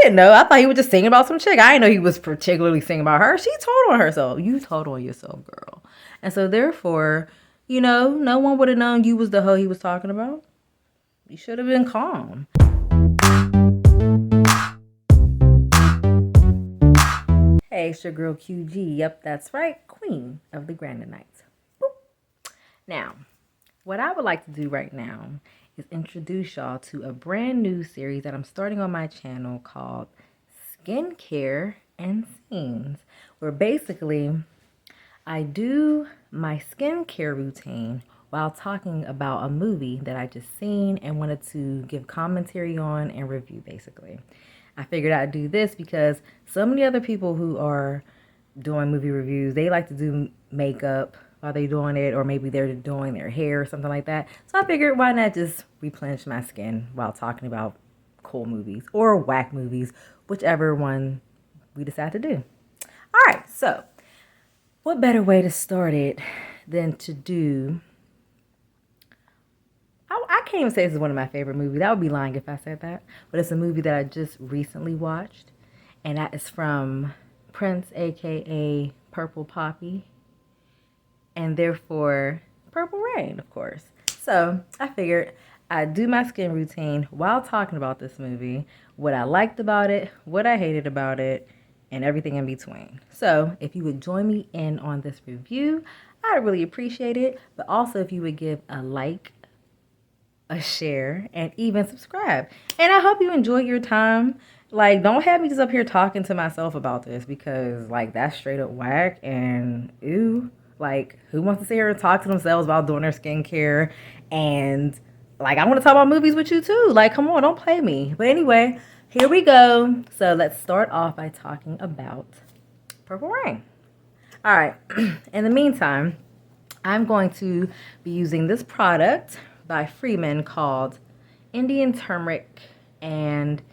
didn't know. I thought he was just singing about some chick. I didn't know he was particularly singing about her. She told on herself. You told on yourself, girl. And so therefore, no one would have known you was the hoe he was talking about. You should have been calm. Hey, it's your girl QG. Yep, that's right. Queen of the Grandinites. Boop. Now, what I would like to do right now is introduce y'all to a brand new series that I'm starting on my channel called Skincare and Scenes, where basically I do my skincare routine while talking about a movie that I just seen and wanted to give commentary on and review basically. I figured I'd do this because so many other people who are doing movie reviews, they like to do makeup while they're doing it, or maybe they're doing their hair or something like that. So I figured why not just replenish my skin while talking about cool movies or whack movies, whichever one we decide to do. All right, so what better way to start it than to do... I can't even say this is one of my favorite movies. That would be lying if I said that. But it's a movie that I just recently watched. And that is from Prince, a.k.a. Purple Poppy. And therefore, Purple Rain, of course. So I figured I'd do my skin routine while talking about this movie. What I liked about it, what I hated about it, and everything in between. So if you would join me in on this review, I'd really appreciate it. But also if you would give a like, a share, and even subscribe. And I hope you enjoyed your time. Like, don't have me just up here talking to myself about this, because like that's straight up whack and ew. Like, who wants to sit here and talk to themselves about doing their skincare? And like, I want to talk about movies with you too. Like, come on, don't play me. But anyway, here we go. So let's start off by talking about Purple Rain. All right. In the meantime, I'm going to be using this product by Freeman called Indian Turmeric, and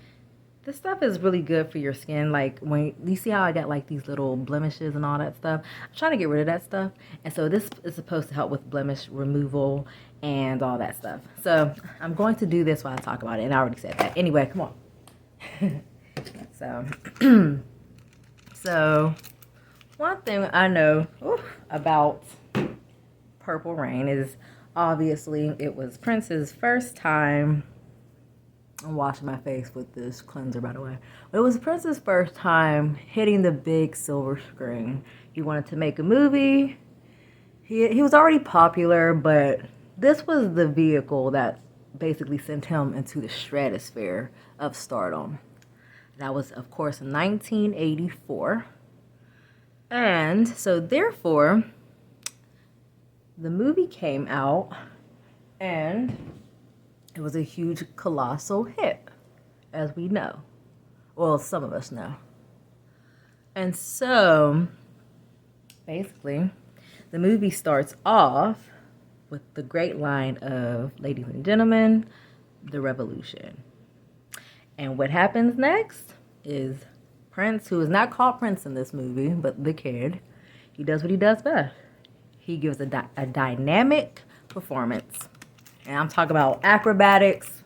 this stuff is really good for your skin. Like, when you see how I got like these little blemishes and all that stuff, I'm trying to get rid of that stuff, and so this is supposed to help with blemish removal and all that stuff. So I'm going to do this while I talk about it, and I already said that. Anyway, come on. So one thing I know about Purple Rain is obviously it was Prince's first time. I'm washing my face with this cleanser, by the way. But it was Prince's first time hitting the big silver screen. He wanted to make a movie. He was already popular, but this was the vehicle that basically sent him into the stratosphere of stardom. That was, of course, 1984. And so, therefore, the movie came out, and it was a huge, colossal hit, as we know. Well, some of us know. And so, basically, the movie starts off with the great line of, "Ladies and gentlemen, the revolution." And what happens next is Prince, who is not called Prince in this movie, but the kid, he does what he does best. He gives a dynamic performance. And I'm talking about acrobatics,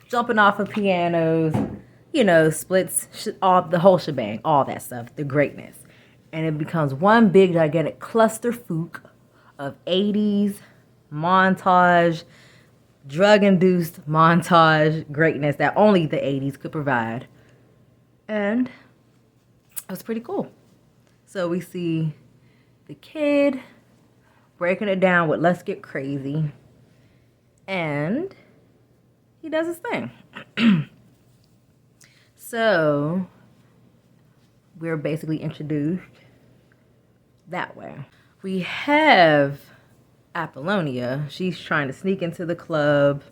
jumping off of pianos, splits, the whole shebang, all that stuff, the greatness. And it becomes one big, gigantic clusterfuck of 80s montage, drug-induced montage greatness that only the 80s could provide. And it was pretty cool. So we see the kid breaking it down with "Let's Get Crazy," and he does his thing. So we're basically introduced that way. We have Apollonia. She's trying to sneak into the club.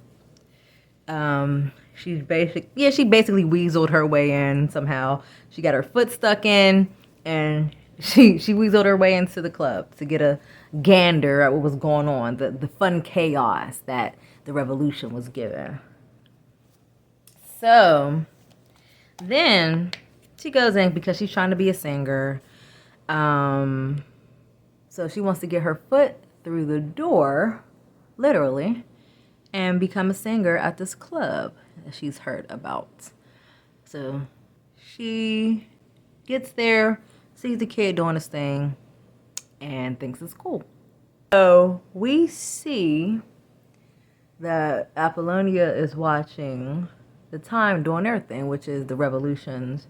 She basically weaseled her way in somehow. She got her foot stuck in, and she weaseled her way into the club to get a gander at what was going on, the fun chaos that the revolution was given. So then she goes in because she's trying to be a singer. So she wants to get her foot through the door, literally, and become a singer at this club that she's heard about. So she gets there, sees the kid doing his thing, and thinks it's cool. So we see that Apollonia is watching the Time doing their thing, which is the Revolution's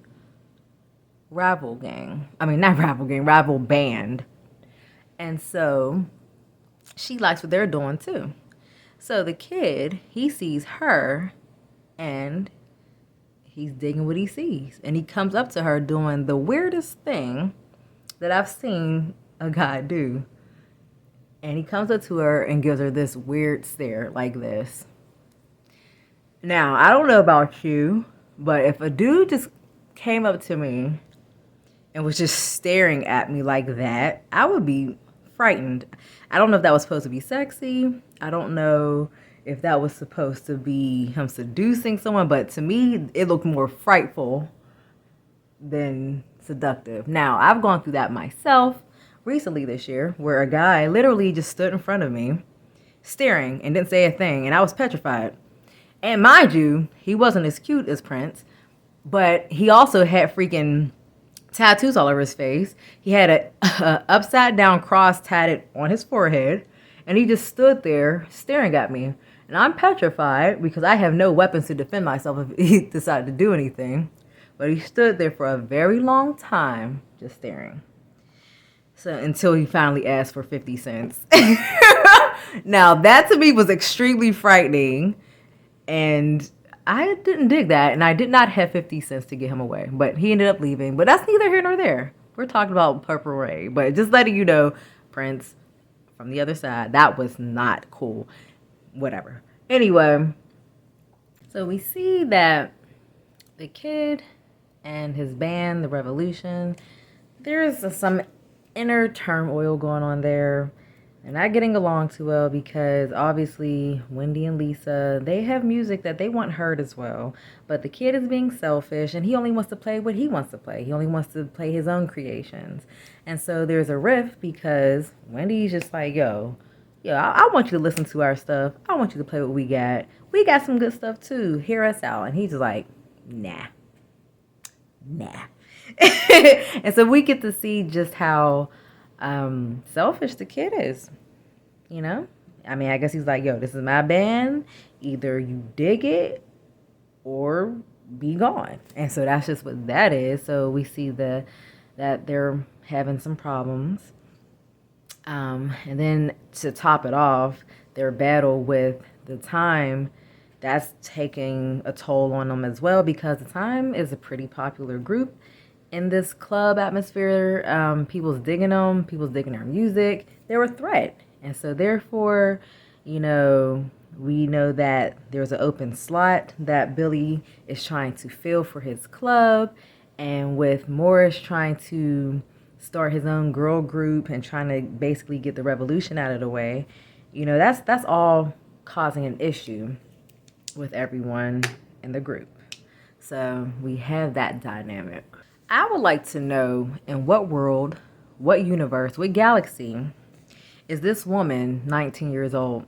rival gang. I mean, not rival gang, rival band. And so she likes what they're doing too. So the kid, he sees her and he's digging what he sees. And he comes up to her doing the weirdest thing that I've seen a guy do. And he comes up to her and gives her this weird stare like this. Now, I don't know about you, but if a dude just came up to me and was just staring at me like that, I would be frightened. I don't know if that was supposed to be sexy. I don't know if that was supposed to be him seducing someone, but to me, it looked more frightful than seductive. Now, I've gone through that myself recently this year, where a guy literally just stood in front of me, staring, and didn't say a thing, and I was petrified. And mind you, he wasn't as cute as Prince, but he also had freaking tattoos all over his face. He had a upside down cross tatted on his forehead, and he just stood there staring at me. And I'm petrified because I have no weapons to defend myself if he decided to do anything. But he stood there for a very long time just staring. So until he finally asked for 50 cents. Now that to me was extremely frightening, and I didn't dig that, and I did not have 50 cents to get him away. But he ended up leaving. But that's neither here nor there. We're talking about Purple Rain. But just letting you know, Prince, from the other side, that was not cool. Whatever. Anyway, so we see that the kid and his band, the Revolution, there's some inner turmoil going on there. They're not getting along too well because obviously Wendy and Lisa, they have music that they want heard as well. But the kid is being selfish and he only wants to play what he wants to play. He only wants to play his own creations. And so there's a rift because Wendy's just like, yo, I want you to listen to our stuff. I want you to play what we got. We got some good stuff too. Hear us out. And he's just like, nah. And so we get to see just how selfish the kid is, you know? I mean, I guess he's like, yo, this is my band. Either you dig it or be gone. And so that's just what that is. So we see that they're having some problems. And then to top it off, their battle with the Time, that's taking a toll on them as well because the Time is a pretty popular group in this club atmosphere. People's digging them, people's digging their music. They're a threat. And so therefore, you know, we know that there's an open slot that Billy is trying to fill for his club. And with Morris trying to start his own girl group and trying to basically get the Revolution out of the way, you know, that's all causing an issue with everyone in the group. So we have that dynamic. I would like to know in what world, what universe, what galaxy is this woman 19 years old?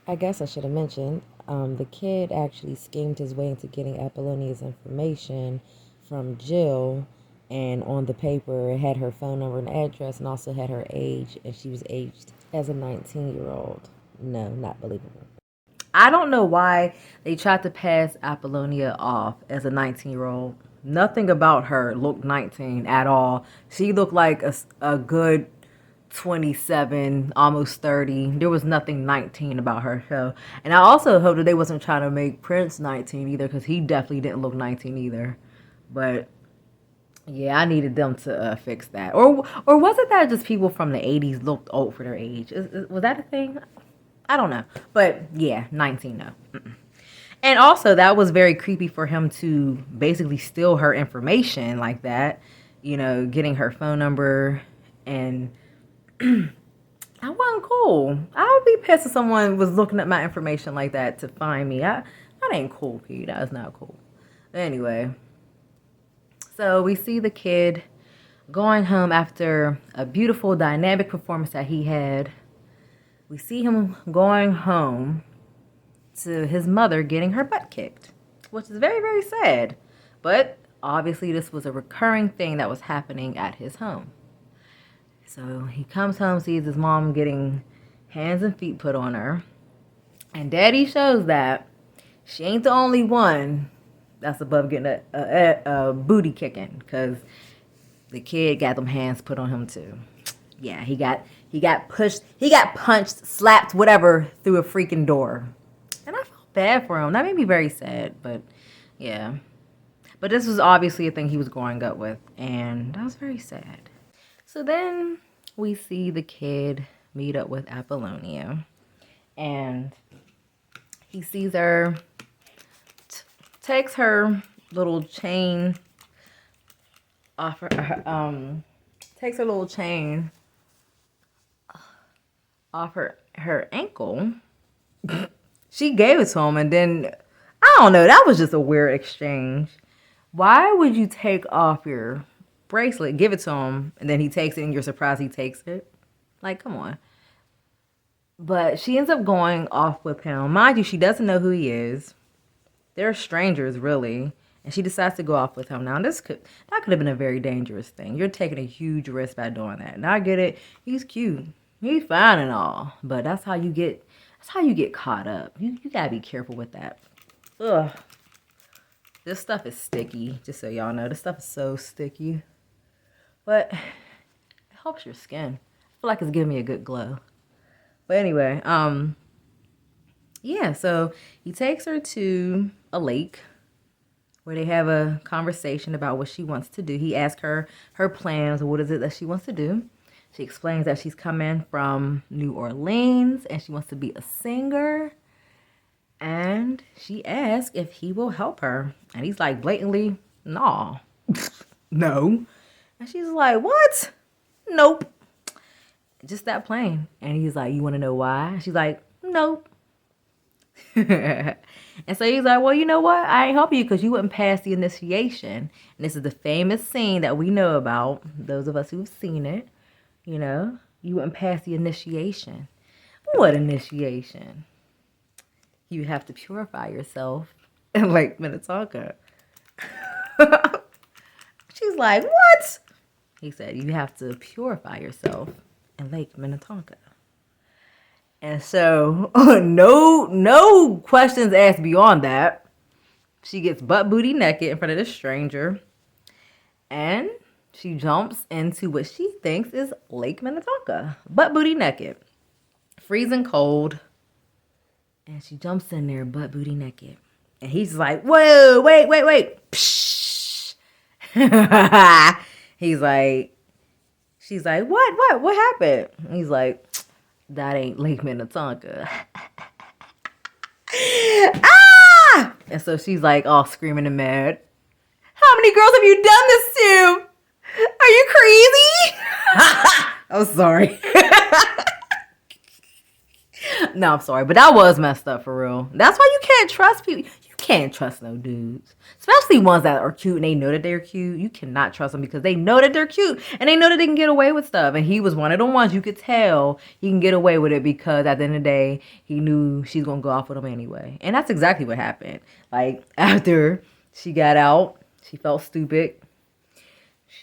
I guess I should have mentioned, the kid actually schemed his way into getting Apollonia's information from Jill, and on the paper it had her phone number and address and also had her age, and she was aged as a 19-year-old. No, not believable. I don't know why they tried to pass Apollonia off as a 19-year-old. Nothing about her looked 19 at all. She looked like a good 27, almost 30. There was nothing 19 about her. So, and I also hope that they wasn't trying to make Prince 19 either, because he definitely didn't look 19 either. But yeah, I needed them to fix that. Or was it that just people from the 80s looked old for their age? Was that a thing? I don't know. But yeah, 19, no. Mm-mm. And also, that was very creepy for him to basically steal her information like that. You know, getting her phone number. And that wasn't cool. I would be pissed if someone was looking at my information like that to find me. That ain't cool, Pete. That is not cool. Anyway. So we see the kid going home after a beautiful, dynamic performance that he had. We see him going home to his mother getting her butt kicked, which is very, very sad. But obviously this was a recurring thing that was happening at his home. So he comes home, sees his mom getting hands and feet put on her. And daddy shows that she ain't the only one that's above getting a booty kicking, because the kid got them hands put on him too. Yeah, he got pushed, he got punched, slapped, whatever, through a freaking door. And I felt bad for him. That made me very sad, but yeah. But this was obviously a thing he was growing up with, and that was very sad. So then we see the kid meet up with Apollonia, and he sees her, takes her little chain off her, takes her little chain off her ankle. She gave it to him, and then, I don't know, that was just a weird exchange. Why would you take off your bracelet, give it to him, and then he takes it and you're surprised he takes it? Like, come on. But she ends up going off with him. Mind you, she doesn't know who he is. They're strangers, really. And she decides to go off with him. Now, that could have been a very dangerous thing. You're taking a huge risk by doing that. And I get it. He's cute. He's fine and all. But that's how you get caught up. You gotta be careful with that. Ugh. This stuff is sticky, just so y'all know. This stuff is so sticky. But it helps your skin. I feel like it's giving me a good glow. But anyway, yeah, so he takes her to a lake where they have a conversation about what she wants to do. He asks her plans, what is it that she wants to do. She explains that she's coming from New Orleans and she wants to be a singer. And she asks if he will help her. And he's like, blatantly, nah. No. And she's like, what? Nope. Just that plain. And he's like, you want to know why? And she's like, nope. And so he's like, well, you know what? I ain't helping you because you wouldn't pass the initiation. And this is the famous scene that we know about, those of us who've seen it. You know, you wouldn't pass the initiation. What initiation? You have to purify yourself in Lake Minnetonka. She's like, what? He said, you have to purify yourself in Lake Minnetonka. And so, no questions asked beyond that. She gets butt booty naked in front of this stranger. And she jumps into what she thinks is Lake Minnetonka. Butt booty naked. Freezing cold. And she jumps in there butt booty naked. And he's like, whoa, wait. Psh. She's like, what happened? And he's like, that ain't Lake Minnetonka. Ah! And so she's like all screaming and mad. How many girls have you done this to? Are you crazy? I'm sorry. No, I'm sorry, but that was messed up for real. That's why you can't trust people. You can't trust no dudes, especially ones that are cute and they know that they're cute. You cannot trust them because they know that they're cute and they know that they can get away with stuff. And he was one of the ones you could tell he can get away with it because at the end of the day, he knew she's gonna go off with him anyway. And that's exactly what happened. Like after she got out, she felt stupid.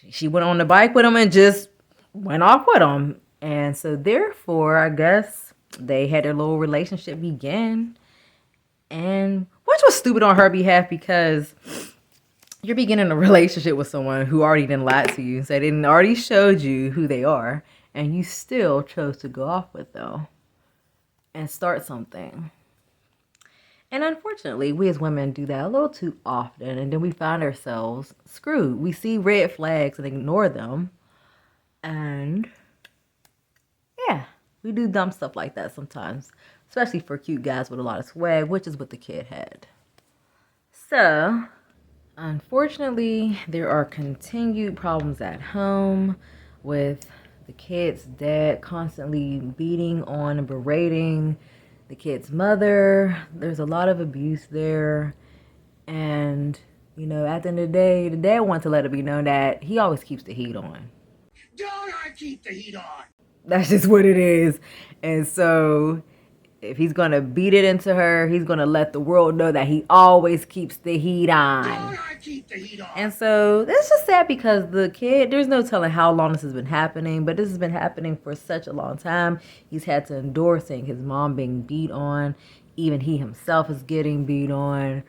She went on the bike with him and just went off with him. And so therefore, I guess they had their little relationship begin, and which was stupid on her behalf because you're beginning a relationship with someone who already didn't lie to you. So they didn't already showed you who they are, and you still chose to go off with them and start something. And unfortunately, we as women do that a little too often, and then we find ourselves screwed. We see red flags and ignore them, and yeah. We do dumb stuff like that sometimes, especially for cute guys with a lot of swag, which is what the kid had. So, unfortunately, there are continued problems at home with the kid's dad constantly beating on and berating the kid's mother. There's a lot of abuse there. And, you know, at the end of the day, the dad wants to let it be known that he always keeps the heat on. Don't I keep the heat on? That's just what it is. And so if he's gonna beat it into her, he's gonna let the world know that he always keeps the heat on. And so that's just sad because the kid, there's no telling how long this has been happening, but this has been happening for such a long time. He's had to endure seeing his mom being beat on. Even he himself is getting beat on.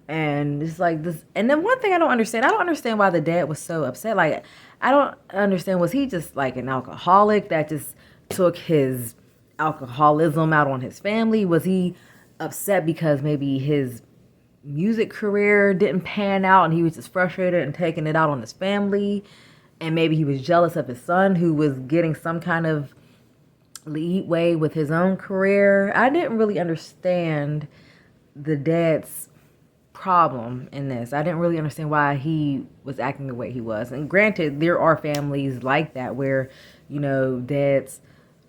And it's like this. And then one thing I don't understand why the dad was so upset. Like, I don't understand, was he just like an alcoholic that just took his alcoholism out on his family? Was he upset because maybe his music career didn't pan out and he was just frustrated and taking it out on his family? And maybe he was jealous of his son who was getting some kind of leeway with his own career. I didn't really understand the dad's problem in this. I didn't really understand why he was acting the way he was. And granted, there are families like that where, dads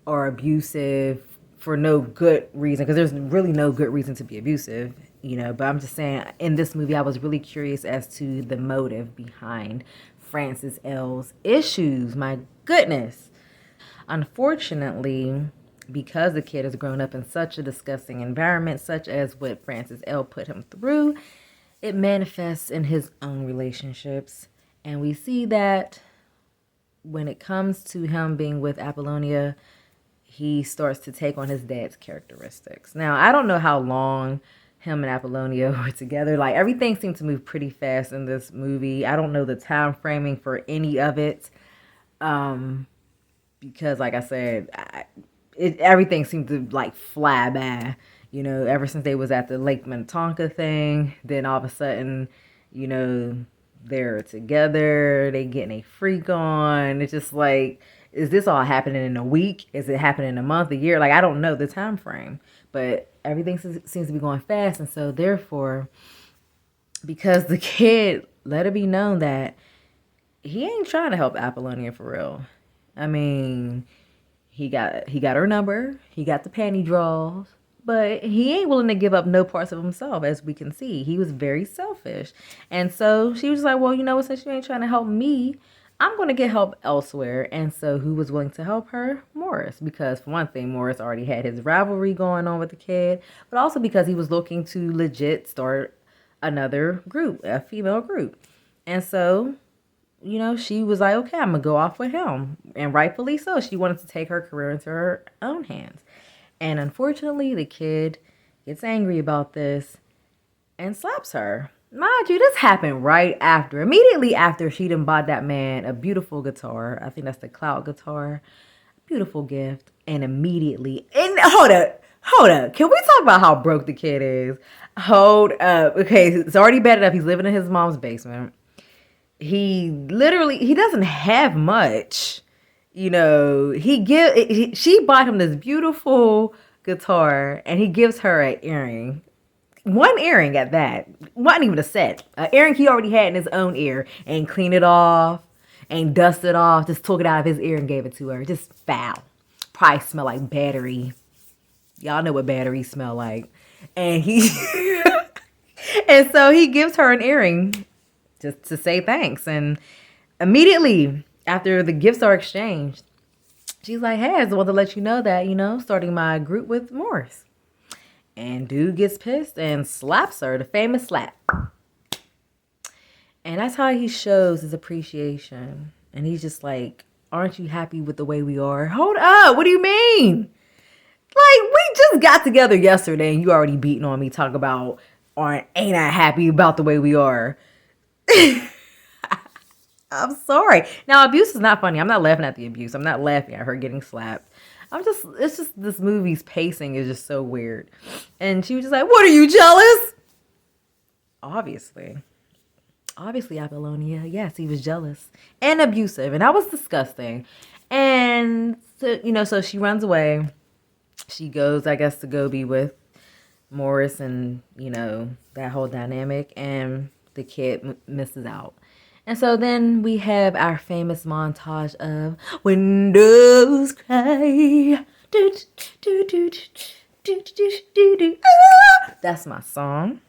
are abusive for no good reason, because there's really no good reason to be abusive, but I'm just saying, in this movie I was really curious as to the motive behind Francis L's issues. My goodness. Unfortunately, because the kid has grown up in such a disgusting environment, such as what Francis L put him through, it manifests in his own relationships. And we see that when it comes to him being with Apollonia, he starts to take on his dad's characteristics. Now, I don't know how long him and Apollonia were together. Like, everything seemed to move pretty fast in this movie. I don't know the time framing for any of it. Because, like I said, everything seemed to like fly by. Ever since they was at the Lake Minnetonka thing, then all of a sudden, they're together, they getting a freak on. It's just like, is this all happening in a week? Is it happening in a month, a year? Like, I don't know the time frame, but everything seems to be going fast. And so therefore, because the kid let it be known that he ain't trying to help Apollonia for real. I mean, he got her number, he got the panty draws, but he ain't willing to give up no parts of himself, as we can see. He was very selfish. And so she was like, well, you know what, since you ain't trying to help me, I'm going to get help elsewhere. And so who was willing to help her? Morris. Because for one thing, Morris already had his rivalry going on with the kid, but also because he was looking to legit start another group, a female group. And so she was like, okay, I'm going to go off with him. And rightfully so. She wanted to take her career into her own hands. And unfortunately, the kid gets angry about this and slaps her. Mind you, this happened immediately after she done bought that man a beautiful guitar. I think that's the Cloud guitar. Beautiful gift. And immediately, and hold up. Can we talk about how broke the kid is? Hold up. Okay, it's already bad enough. He's living in his mom's basement. He doesn't have much. She bought him this beautiful guitar, and he gives her an earring. One earring at that. Wasn't even a set. An earring he already had in his own ear, and cleaned it off, and dusted off, just took it out of his ear and gave it to her. Just foul. Probably smell like battery. Y'all know what batteries smell like. And and so he gives her an earring just to say thanks. And immediately after the gifts are exchanged, she's like, hey, I just want to let you know that, starting my group with Morris. And dude gets pissed and slaps her, the famous slap. And that's how he shows his appreciation. And he's just like, aren't you happy with the way we are? Hold up, what do you mean? Like, we just got together yesterday and you already beating on me, talking about, ain't I happy about the way we are? I'm sorry. Now, abuse is not funny. I'm not laughing at the abuse. I'm not laughing at her getting slapped. It's just this movie's pacing is just so weird. And she was just like, what are you, jealous? Obviously, Apollonia. Yes, he was jealous and abusive. And that was disgusting. And, so she runs away. She goes, I guess, to go be with Morris and, that whole dynamic. And the kid misses out. And so then we have our famous montage of Windows Cry. That's my song.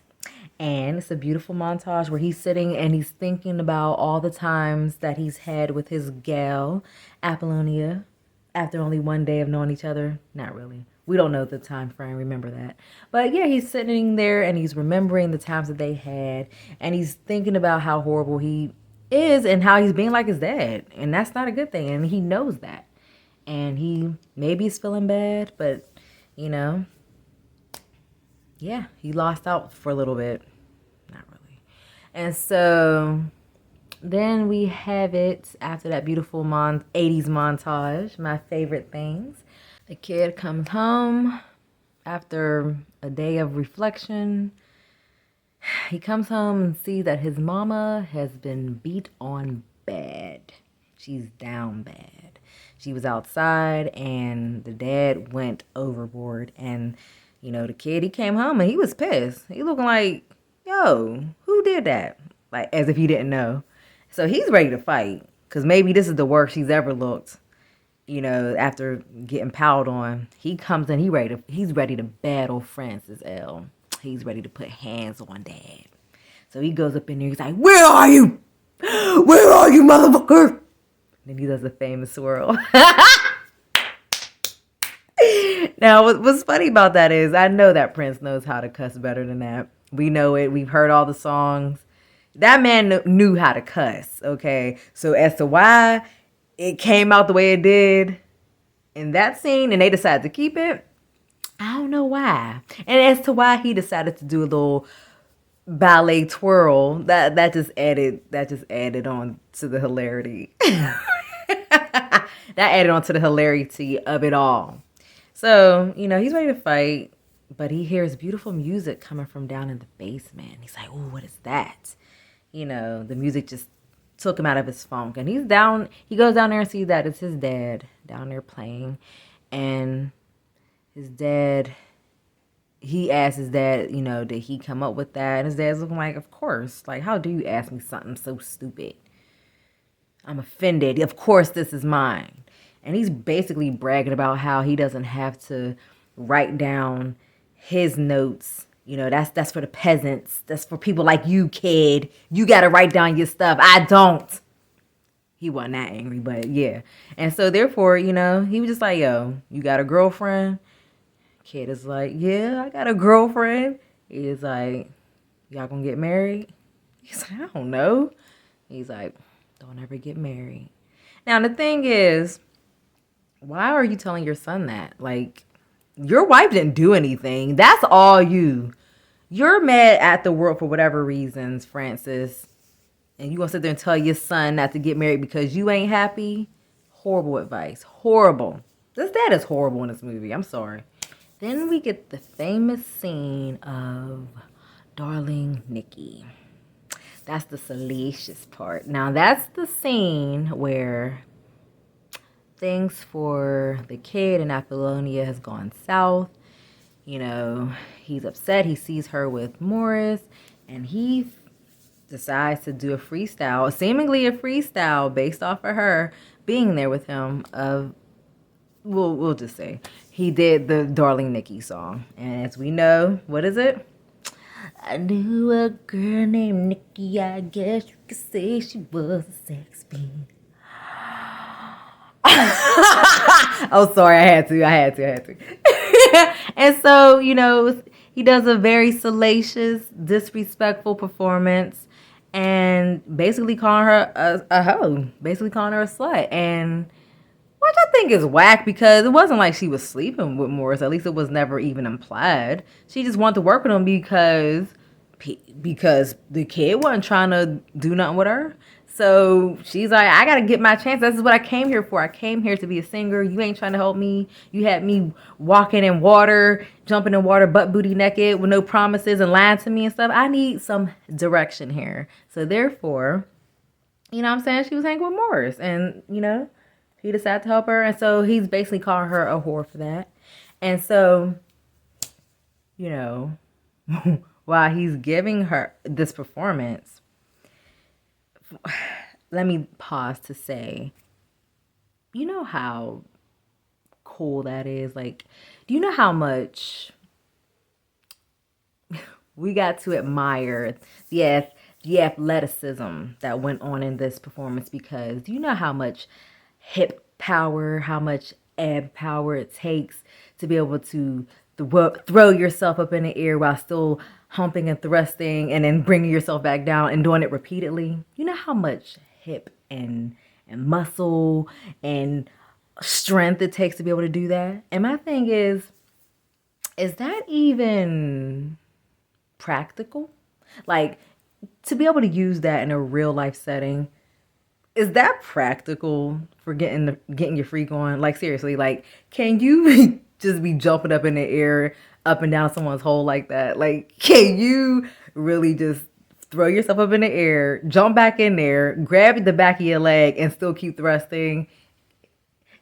And it's a beautiful montage where he's sitting and he's thinking about all the times that he's had with his gal, Apollonia, after only one day of knowing each other. Not really. We don't know the time frame, remember that. But yeah, he's sitting there and he's remembering the times that they had, and he's thinking about how horrible he is and how he's being like his dad. And that's not a good thing. And he knows that. And he maybe he's feeling bad, but you know, yeah, he lost out for a little bit. Not really. And so then we have it after that beautiful 80s montage, my favorite things. The kid comes home after a day of reflection. He comes home and sees that his mama has been beat on bad. She's down bad. She was outside and the dad went overboard. And, the kid, he came home and he was pissed. He looking like, yo, who did that? Like, as if he didn't know. So he's ready to fight. Because maybe this is the worst he's ever looked. After getting piled on, he comes in, he's ready to battle Francis L. He's ready to put hands on dad. So he goes up in there, he's like, where are you? Where are you, motherfucker? Then he does a famous swirl. Now, what's funny about that is I know that Prince knows how to cuss better than that. We know it. We've heard all the songs. That man knew how to cuss, okay? So as to why it came out the way it did in that scene and they decided to keep it, I don't know why. And as to why he decided to do a little ballet twirl, that just added on to the hilarity. That added on to the hilarity of it all. So, he's ready to fight, but he hears beautiful music coming from down in the basement. He's like, "Ooh, what is that?" The music just took him out of his funk. And he goes down there and sees that it's his dad down there playing. And his dad, he asks his dad, did he come up with that? And his dad's looking like, of course. Like, how do you ask me something so stupid? I'm offended. Of course this is mine. And he's basically bragging about how he doesn't have to write down his notes. That's for the peasants. That's for people like you, kid. You got to write down your stuff. I don't. He wasn't that angry, but yeah. And so therefore, he was just like, yo, you got a girlfriend? Kid is like, yeah, I got a girlfriend. He's like, y'all gonna get married? He's like, I don't know. He's like, don't ever get married. Now, the thing is, why are you telling your son that? Like, your wife didn't do anything. That's all you. You're mad at the world for whatever reasons, Francis. And you gonna sit there and tell your son not to get married because you ain't happy? Horrible advice. Horrible. This dad is horrible in this movie. I'm sorry. Then we get the famous scene of Darling Nikki. That's the salacious part. Now, that's the scene where things for the kid and Apollonia has gone south. He's upset. He sees her with Morris, and he decides to do a freestyle, seemingly a freestyle based off of her being there with him. We'll just say he did the Darling Nikki song, and as we know, what is it? I knew a girl named Nikki. I guess you could say she was a sex fiend. Oh, sorry, I had to. And so, he does a very salacious, disrespectful performance and basically calling her a hoe, basically calling her a slut. And which I think is whack because it wasn't like she was sleeping with Morris. At least it was never even implied. She just wanted to work with him because the kid wasn't trying to do nothing with her. So she's like, I got to get my chance. This is what I came here for. I came here to be a singer. You ain't trying to help me. You had me walking in water, jumping in water, butt booty naked with no promises and lying to me and stuff. I need some direction here. So therefore, what I'm saying? She was hanging with Morris and, he decided to help her. And so he's basically calling her a whore for that. And so, while he's giving her this performance, let me pause to say, you know how cool that is? Like, do you know how much we got to admire the athleticism that went on in this performance? Because do you know how much hip power, how much and power it takes to be able to throw yourself up in the air while still humping and thrusting and then bringing yourself back down and doing it repeatedly. You know how much hip and muscle and strength it takes to be able to do that? And my thing is that even practical? Like, to be able to use that in a real life setting, is that practical for getting your freak on? Like, seriously, like, can you just be jumping up in the air, up and down someone's hole like that? Like, can you really just throw yourself up in the air, jump back in there, grab the back of your leg, and still keep thrusting?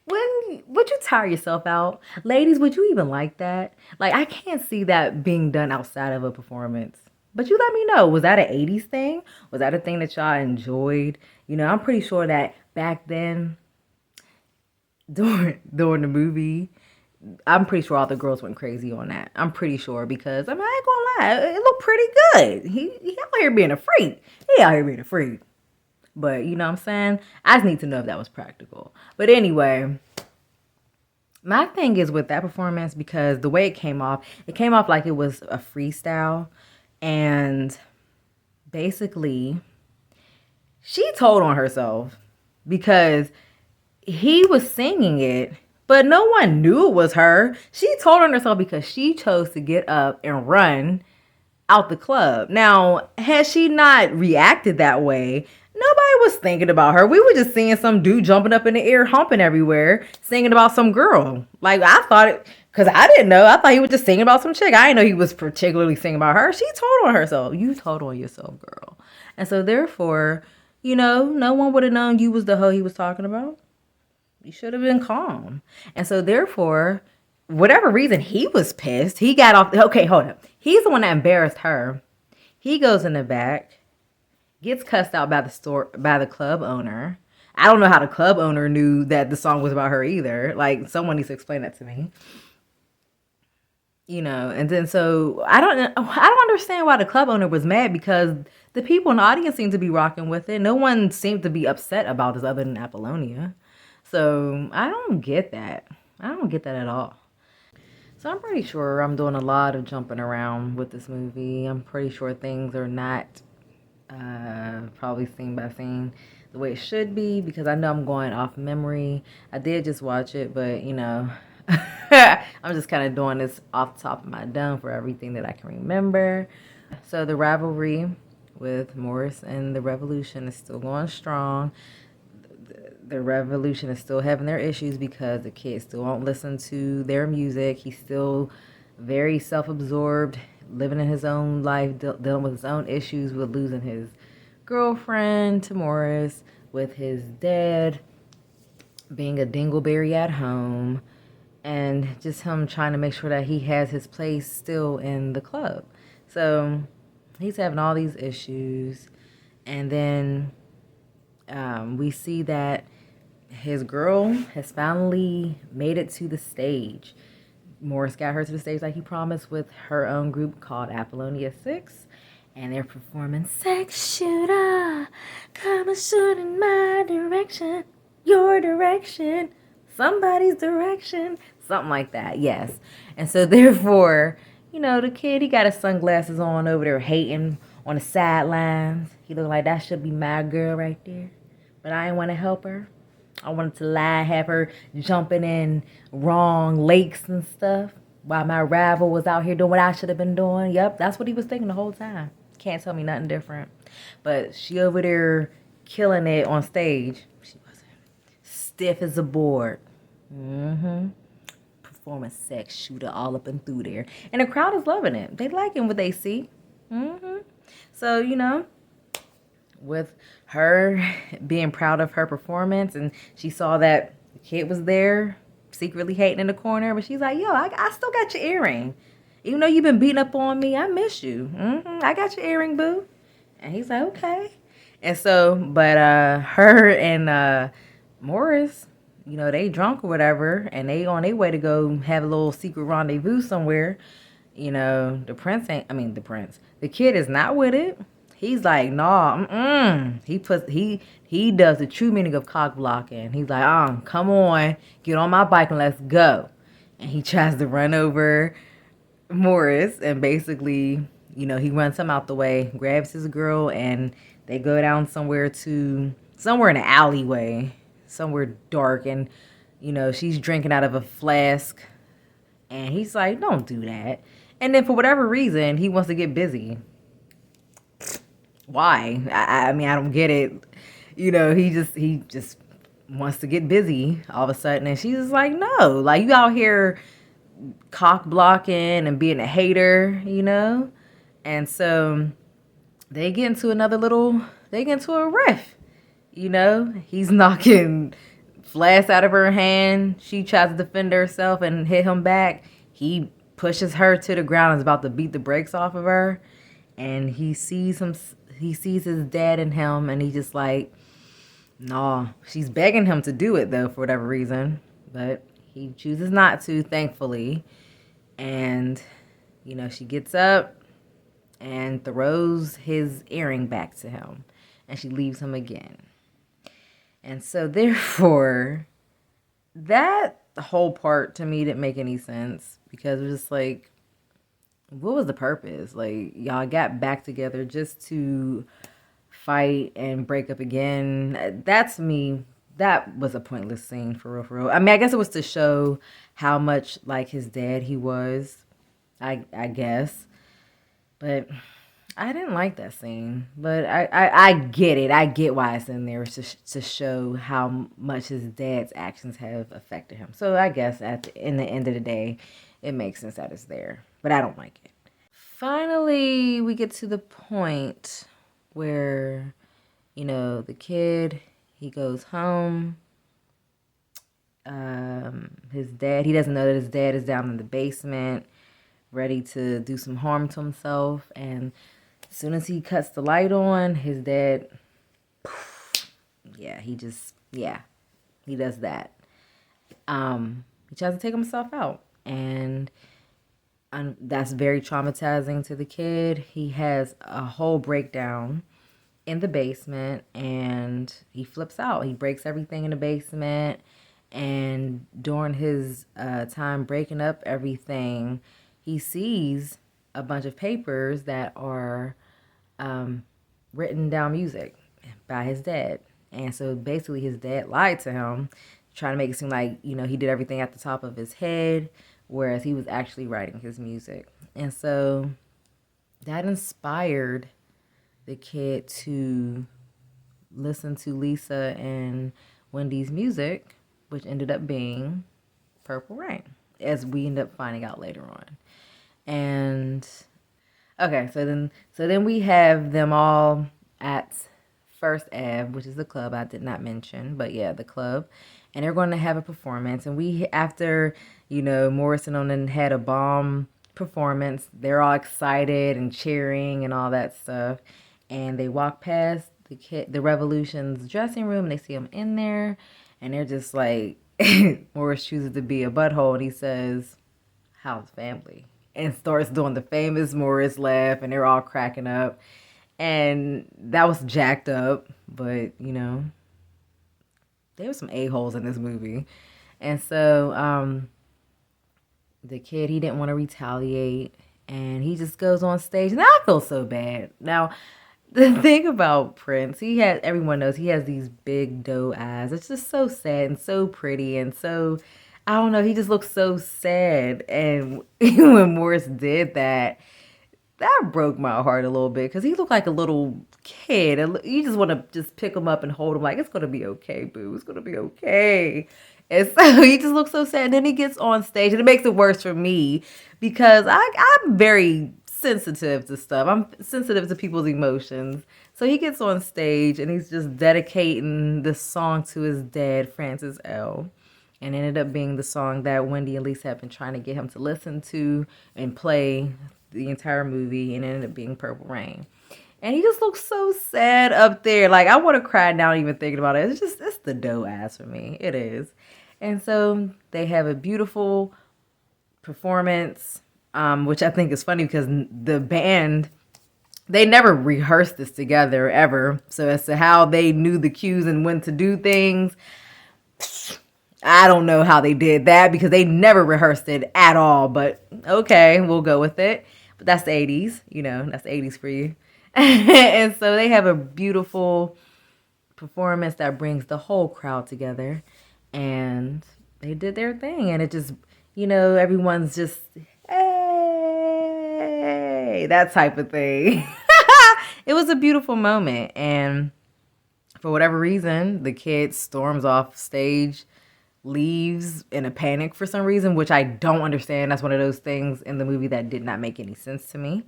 Would you tire yourself out? Ladies, would you even like that? Like, I can't see that being done outside of a performance. But you let me know. Was that an 80s thing? Was that a thing that y'all enjoyed? You know, I'm pretty sure that back then, during the movie, I'm pretty sure all the girls went crazy on that. I'm pretty sure because, I mean, I ain't gonna lie, it looked pretty good. He out here being a freak. He out here being a freak. But, you know what I'm saying? I just need to know if that was practical. But anyway, my thing is with that performance, because the way it came off like it was a freestyle. And basically, she told on herself because he was singing it, but no one knew it was her. She told on herself because she chose to get up and run out the club. Now, had she not reacted that way, nobody was thinking about her. We were just seeing some dude jumping up in the air, humping everywhere, singing about some girl. Like, I thought it, because I didn't know. I thought he was just singing about some chick. I didn't know he was particularly singing about her. She told on herself. You told on yourself, girl. And so, therefore, you know, no one would have known you was the hoe he was talking about. You should have been calm. And so, therefore, whatever reason he was pissed, he got off. Okay, hold up. He's the one that embarrassed her. He goes in the back, gets cussed out by the club owner. I don't know how the club owner knew that the song was about her either. Like, someone needs to explain that to me. You know, and then so I don't understand why the club owner was mad, because the people in the audience seemed to be rocking with it. No one seemed to be upset about this other than Apollonia. So I don't get that. I don't get that at all. So I'm pretty sure I'm doing a lot of jumping around with this movie. I'm pretty sure things are not probably scene by scene the way it should be, because I know I'm going off memory. I did just watch it, but you know, I'm just kind of doing this off the top of my dome for everything that I can remember. So the rivalry with Morris and the Revolution is still going strong. The Revolution is still having their issues because the kid still won't listen to their music. He's still very self-absorbed, living in his own life, dealing with his own issues with losing his girlfriend to Morris, with his dad being a dingleberry at home, and just him trying to make sure that he has his place still in the club. So he's having all these issues. And then we see that his girl has finally made it to the stage. Morris got her to the stage like he promised with her own group called Apollonia 6. And they're performing Sex Shooter, come and shoot in my direction, your direction, somebody's direction, something like that, yes. And so therefore, you know, the kid, he got his sunglasses on over there hating on the sidelines. He looked like that should be my girl right there. But I didn't want to help her. I wanted to lie, have her jumping in wrong lakes and stuff while my rival was out here doing what I should have been doing. Yep, that's what he was thinking the whole time. Can't tell me nothing different. But she over there killing it on stage. She wasn't. Stiff as a board. Performing Sex Shooter all up and through there. And the crowd is loving it. They liking what they see. So, you know, with her being proud of her performance, and she saw that the kid was there secretly hating in the corner, but she's like, yo, I still got your earring. Even though you've been beating up on me, I miss you. I got your earring, boo. And he's like, okay. And so, but her and Morris, you know, they drunk or whatever, and they on their way to go have a little secret rendezvous somewhere. You know, the kid is not with it. He's like, nah, he does the true meaning of cock blocking. He's like, come on, get on my bike and let's go. And he tries to run over Morris, and basically, he runs him out the way, grabs his girl, and they go down somewhere in an alleyway, somewhere dark, and she's drinking out of a flask, and he's like, don't do that. And then for whatever reason, he wants to get busy. Why? I mean, I don't get it. He just wants to get busy all of a sudden, and she's just like, no, like, you out here cock blocking and being a hater. And so they get into a riff. He's knocking flasks out of her hand. She tries to defend herself and hit him back. He pushes her to the ground and is about to beat the brakes off of her. And he sees his dad in him, and he's just like, nah. She's begging him to do it, though, for whatever reason. But he chooses not to, thankfully. And, she gets up and throws his earring back to him. And she leaves him again. And so, therefore, that whole part to me didn't make any sense. Because it was just like, what was the purpose? Like, y'all got back together just to fight and break up again. That's me. That was a pointless scene, for real, for real. I mean, I guess it was to show how much like his dad he was, I guess. But I didn't like that scene. But I get it. I get why it's in there, to show how much his dad's actions have affected him. So I guess in the end of the day, it makes sense that it's there. But I don't like it. Finally, we get to the point where, the kid, he goes home. He doesn't know that his dad is down in the basement, ready to do some harm to himself. And as soon as he cuts the light on, his dad, he does that. He tries to take himself out. And that's very traumatizing to the kid. He has a whole breakdown in the basement, and he flips out. He breaks everything in the basement, and during his time breaking up everything, he sees a bunch of papers that are written down music by his dad. And so basically his dad lied to him, trying to make it seem like, he did everything at the top of his head, whereas he was actually writing his music. And so that inspired the kid to listen to Lisa and Wendy's music, which ended up being Purple Rain, as we end up finding out later on. And okay, so then we have them all at First Ave, which is the club I did not mention, but yeah, the club. And they're going to have a performance. And after, Morrison and them had a bomb performance, they're all excited and cheering and all that stuff. And they walk past the Revolution's dressing room, and they see him in there. And they're just like, Morris chooses to be a butthole, and he says, how's family? And starts doing the famous Morris laugh, and they're all cracking up. And that was jacked up, but, there were some a-holes in this movie. And so the kid, he didn't want to retaliate, and he just goes on stage. And I feel so bad. Now, the thing about Prince, everyone knows he has these big doe eyes. It's just so sad and so pretty, and so, I don't know, he just looks so sad. And when Morris did that broke my heart a little bit, because he looked like a little kid. You just want to just pick him up and hold him like, it's going to be okay, boo. It's going to be okay. And so he just looks so sad. And then he gets on stage, and it makes it worse for me, because I'm very sensitive to stuff. I'm sensitive to people's emotions. So he gets on stage, and he's just dedicating this song to his dad, Francis L. And it ended up being the song that Wendy and Lisa have been trying to get him to listen to and play the entire movie, and it ended up being Purple Rain. And he just looks so sad up there. Like, I want to cry now even thinking about it. It's the doe ass for me. It is. And so they have a beautiful performance, which I think is funny, because the band they never rehearsed this together ever. So as to how they knew the cues and when to do things, I don't know how they did that because they never rehearsed it at all. But okay, we'll go with it. But that's the 80s, that's the 80s for you. And so they have a beautiful performance that brings the whole crowd together. And they did their thing. And it just, everyone's just, hey, that type of thing. It was a beautiful moment. And for whatever reason, the kid storms off stage, leaves in a panic for some reason, which I don't understand. That's one of those things in the movie that did not make any sense to me.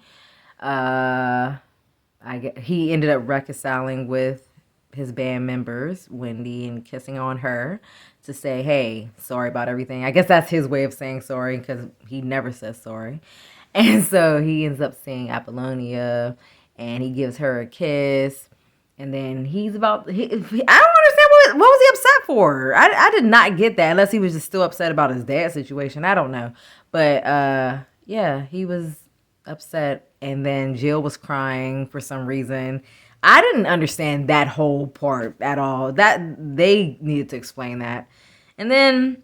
He ended up reconciling with his band members, Wendy, and kissing on her to say, hey, sorry about everything. I guess that's his way of saying sorry because he never says sorry. And so he ends up seeing Apollonia and he gives her a kiss. And then he's about, I don't understand what was he upset for? I did not get that unless he was just still upset about his dad's situation. I don't know. But yeah, he was upset. And then Jill was crying for some reason. I didn't understand that whole part at all. That they needed to explain that. And then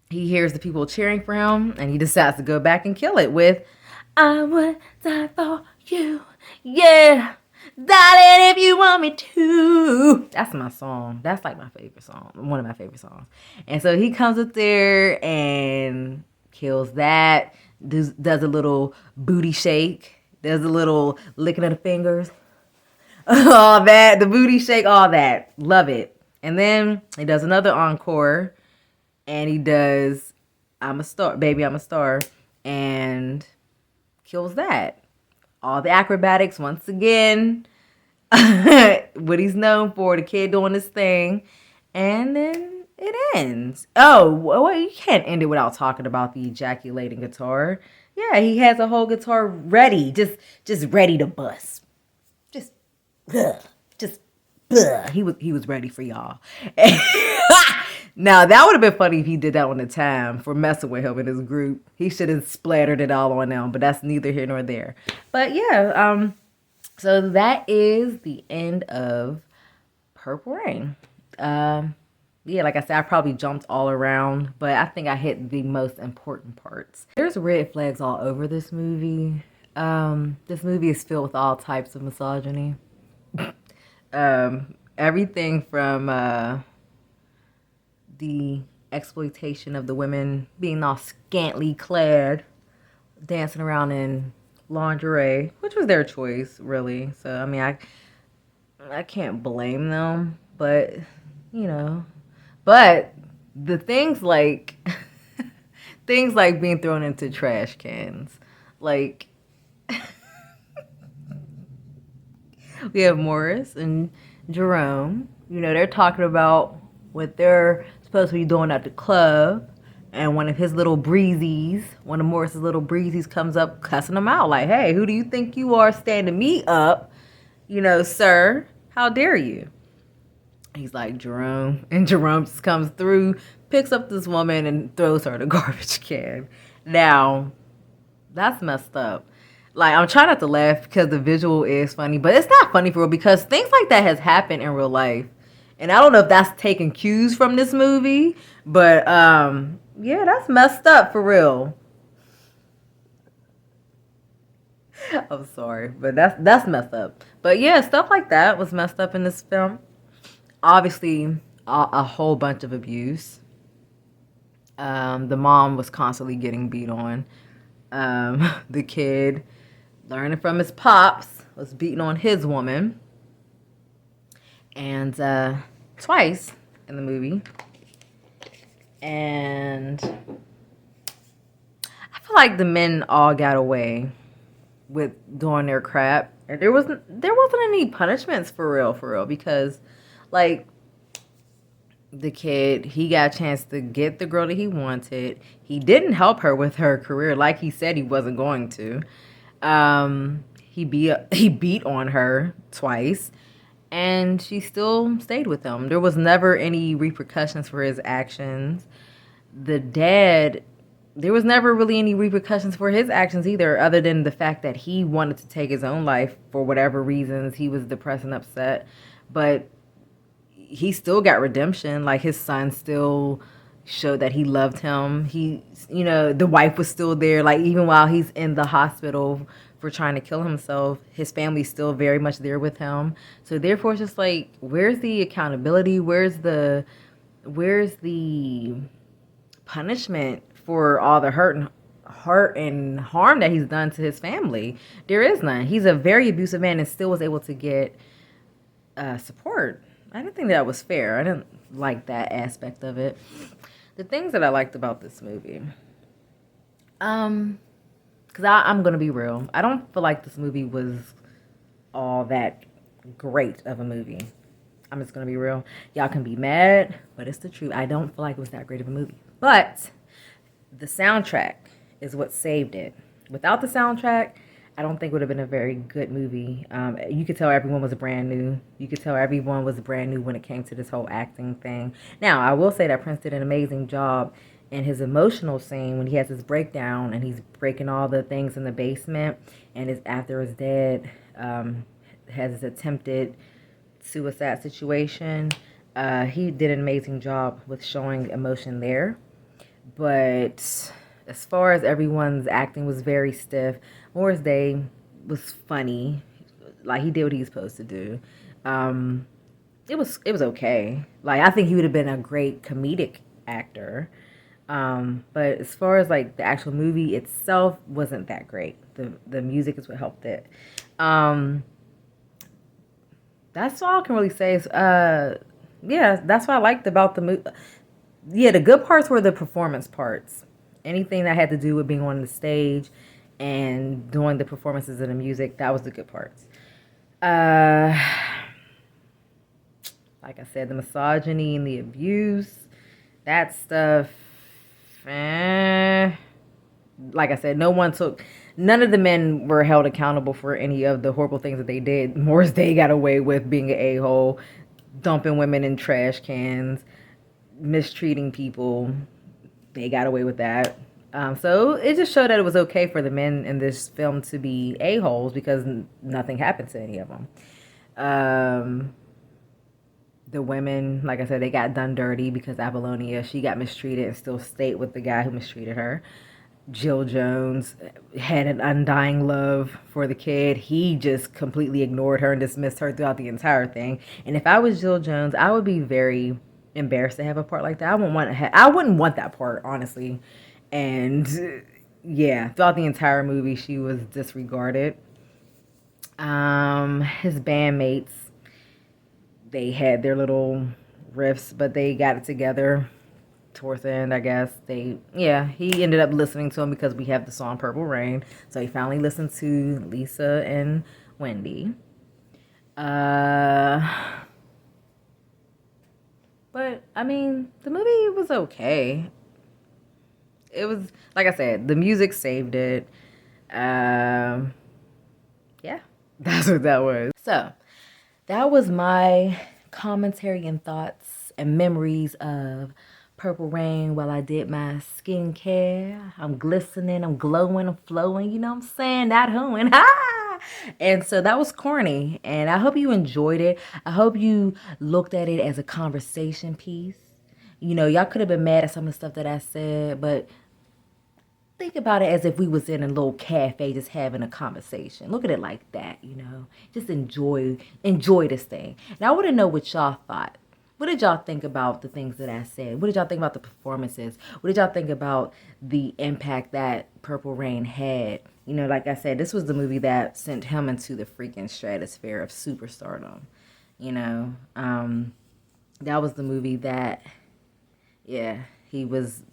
he hears the people cheering for him and he decides to go back and kill it with I would die for you. Yeah. Darling, if you want me to. That's my song. That's like my favorite song. One of my favorite songs. And so he comes up there and kills that. Does a little booty shake. Does a little licking of the fingers. All that. The booty shake. All that. Love it. And then he does another encore. And he does I'm a Star. Baby, I'm a Star. And kills that. All the acrobatics once again. What he's known for, the kid doing this thing. And then it ends. Oh, well, you can't end it without talking about the ejaculating guitar. Yeah, he has a whole guitar ready. Just ready to bust. Just he was ready for y'all. Now, that would have been funny if he did that on the time for messing with him in his group. He should have splattered it all on them, but that's neither here nor there. But yeah, so that is the end of Purple Rain. Yeah, like I said, I probably jumped all around, but I think I hit the most important parts. There's red flags all over this movie. This movie is filled with all types of misogyny. Everything from the exploitation of the women being all scantily clad, dancing around in lingerie, which was their choice, really. So, I mean, I can't blame them, but, but the things like, things like being thrown into trash cans, like, we have Morris and Jerome, they're talking about what they're supposed to be doing at the club. And one of Morris's little breezies comes up cussing him out like, hey, who do you think you are standing me up? Sir, how dare you? He's like, Jerome. And Jerome just comes through, picks up this woman and throws her in a garbage can. Now, that's messed up. Like, I'm trying not to laugh because the visual is funny, but it's not funny for real because things like that has happened in real life. And I don't know if that's taking cues from this movie, but yeah, that's messed up for real. I'm sorry, but that's messed up. But yeah, stuff like that was messed up in this film. Obviously, a whole bunch of abuse. The mom was constantly getting beat on. The kid, learning from his pops, was beating on his woman. And twice in the movie. And I feel like the men all got away with doing their crap. And there wasn't any punishments for real, because like the kid, he got a chance to get the girl that he wanted. He didn't help her with her career like he said he wasn't going to. He beat on her twice. And she still stayed with him. There was never any repercussions for his actions. The dad there was never really any repercussions for his actions either, other than the fact that he wanted to take his own life for whatever reasons. He was depressed and upset, but he still got redemption. Like, his son still showed that he loved him. He, the wife was still there. Like, even while he's in the hospital for trying to kill himself, his family's still very much there with him. So therefore, it's just like, where's the accountability? Where's the punishment for all the hurt and harm that he's done to his family? There is none. He's a very abusive man and still was able to get support. I didn't think that was fair. I didn't like that aspect of it. The things that I liked about this movie, because I'm gonna be real, I don't feel like this movie was all that great of a movie. I'm just gonna be real. Y'all can be mad, but it's the truth. I don't feel like it was that great of a movie. But the soundtrack is what saved it. Without the soundtrack, I don't think it would have been a very good movie. You could tell everyone was brand new. You could tell everyone was brand new when it came to this whole acting thing. Now, I will say that Prince did an amazing job in his emotional scene when he has his breakdown and he's breaking all the things in the basement, and is after his dad has his attempted suicide situation. He did an amazing job with showing emotion there. But as far as everyone's acting was very stiff. Morris Day was funny. Like, he did what he was supposed to do. It was okay. Like, I think he would have been a great comedic actor. But as far as like the actual movie itself wasn't that great. The music is what helped it. That's all I can really say. Yeah, that's what I liked about the movie. Yeah, the good parts were the performance parts. Anything that had to do with being on the stage and doing the performances and the music, that was the good parts. Like I said, the misogyny and the abuse, that stuff. Like I said, none of the men were held accountable for any of the horrible things that they did. Morris Day got away with being an a-hole, dumping women in trash cans, mistreating people. They got away with that. So it just showed that it was okay for the men in this film to be a-holes because nothing happened to any of them. The women, like I said, they got done dirty because Apollonia, she got mistreated and still stayed with the guy who mistreated her. Jill Jones had an undying love for the kid. He just completely ignored her and dismissed her throughout the entire thing. And if I was Jill Jones, I would be very embarrassed to have a part like that. I wouldn't want that part, honestly. And yeah, throughout the entire movie, she was disregarded. His bandmates, they had their little riffs, but they got it together towards the end, I guess. He ended up listening to him because we have the song Purple Rain. So he finally listened to Lisa and Wendy. But I mean, the movie was okay. It was, like I said, the music saved it. Yeah, that's what that was. So that was my commentary and thoughts and memories of Purple Rain while I did my skincare. I'm glistening, I'm glowing, I'm flowing, you know what I'm saying? Not hooing. And so that was corny. And I hope you enjoyed it. I hope you looked at it as a conversation piece. Y'all could have been mad at some of the stuff that I said, but think about it as if we was in a little cafe just having a conversation. Look at it like that, Just enjoy this thing. And I want to know what y'all thought. What did y'all think about the things that I said? What did y'all think about the performances? What did y'all think about the impact that Purple Rain had? Like I said, this was the movie that sent him into the freaking stratosphere of superstardom. That was the movie that, yeah, he was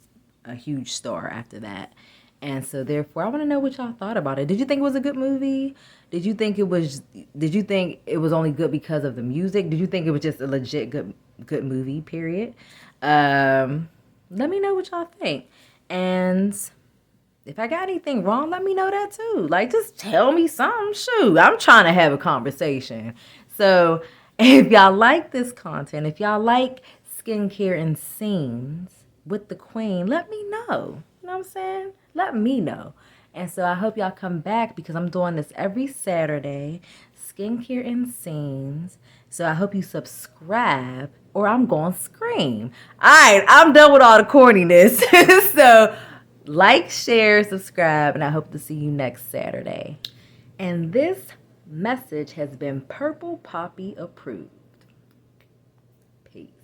a huge star after that. And so therefore, I want to know what y'all thought about it. Did you think it was a good movie? Did you think it was only good because of the music? Did you think it was just a legit good movie, period? Let me know what y'all think. And if I got anything wrong, let me know that too. Like, just tell me something. Shoot, I'm trying to have a conversation. So if y'all like this content, if y'all like skincare and scenes with the queen, let me know. You know what I'm saying? Let me know. And so I hope y'all come back because I'm doing this every Saturday. Skincare and scenes. So I hope you subscribe or I'm going to scream. All right, I'm done with all the corniness. So like, share, subscribe, and I hope to see you next Saturday. And this message has been Purple Poppy approved. Peace.